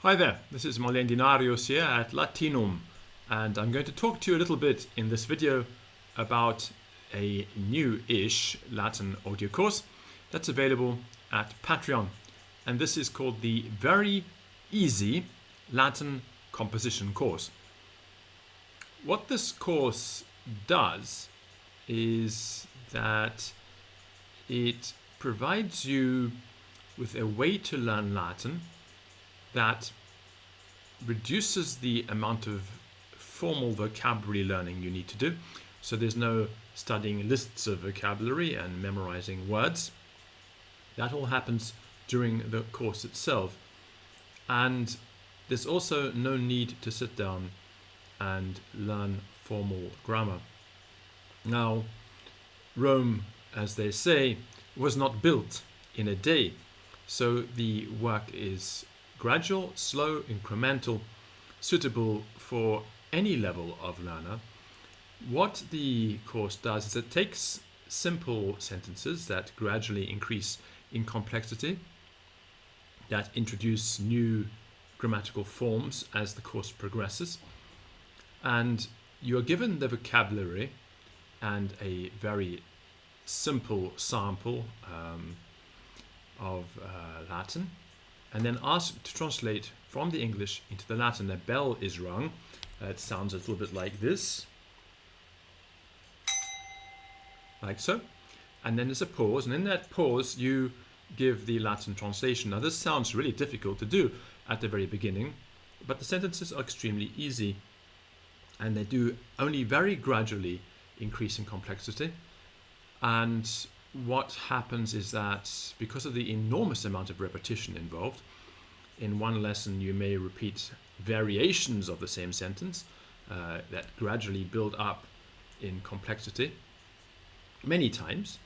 Hi there, this is Marlene Dinarius here at Latinum, and I'm going to talk to you a little bit in this video about a new-ish Latin audio course that's available at Patreon, and this is called the Very Easy Latin Composition course. What this course does is that it provides you with a way to learn Latin that reduces the amount of formal vocabulary learning you need to do. So there's no studying lists of vocabulary and memorizing words. That all happens during the course itself. And there's also no need to sit down and learn formal grammar. Now, Rome, as they say, was not built in a day. So the work is gradual, slow, incremental, suitable for any level of learner. What the course does is it takes simple sentences that gradually increase in complexity, that introduce new grammatical forms as the course progresses, and you are given the vocabulary and a very simple sample of Latin, and then asked to translate from the English into the Latin. The bell is rung. It sounds a little bit like this. Like so. And then there's a pause, and in that pause you give the Latin translation. Now this sounds really difficult to do at the very beginning, but the sentences are extremely easy, and they do only very gradually increase in complexity. And what happens is that because of the enormous amount of repetition involved, in one lesson you may repeat variations of the same sentence that gradually build up in complexity many times,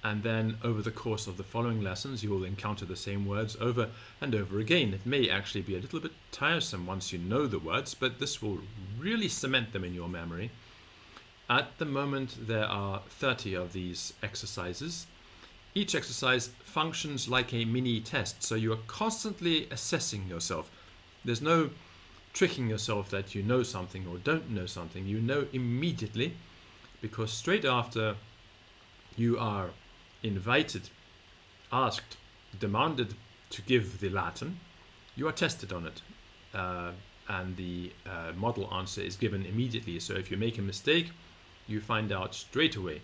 and then over the course of the following lessons you will encounter the same words over and over again. It may actually be a little bit tiresome once you know the words, but this will really cement them in your memory. At the moment there are 30 of these exercises. Each exercise functions like a mini test, so you are constantly assessing yourself. There's no tricking yourself that you know something or don't know something. You know immediately, because straight after you are invited, asked, demanded to give the Latin, you are tested on it. And the model answer is given immediately. So if you make a mistake, you find out straight away,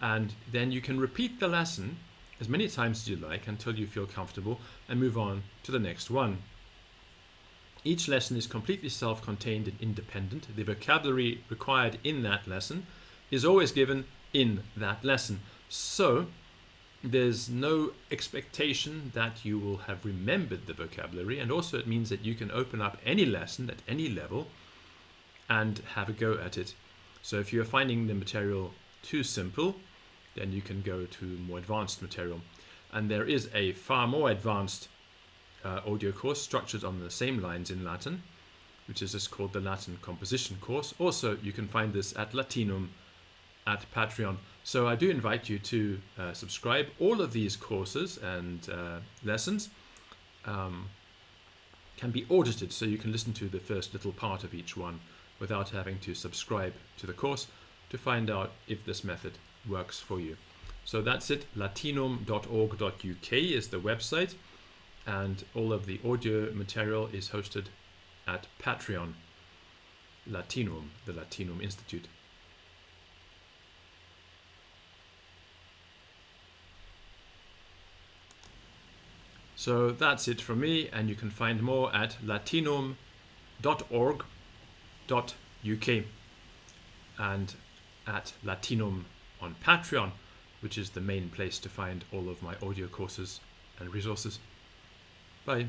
and then you can repeat the lesson as many times as you like until you feel comfortable and move on to the next one. Each lesson is completely self-contained and independent. The vocabulary required in that lesson is always given in that lesson, so there's no expectation that you will have remembered the vocabulary, and also it means that you can open up any lesson at any level and have a go at it. So if you're finding the material too simple, then you can go to more advanced material. And there is a far more advanced audio course structured on the same lines in Latin, which is just called the Latin Composition course. Also, you can find this at Latinum at Patreon. So I do invite you to subscribe. All of these courses and lessons can be audited, so you can listen to the first little part of each one without having to subscribe to the course to find out if this method works for you. So that's it. Latinum.org.uk is the website, and all of the audio material is hosted at Patreon. Latinum, the Latinum Institute. So that's it from me, and you can find more at latinum.org.uk and at Latinum on Patreon, which is the main place to find all of my audio courses and resources. Bye.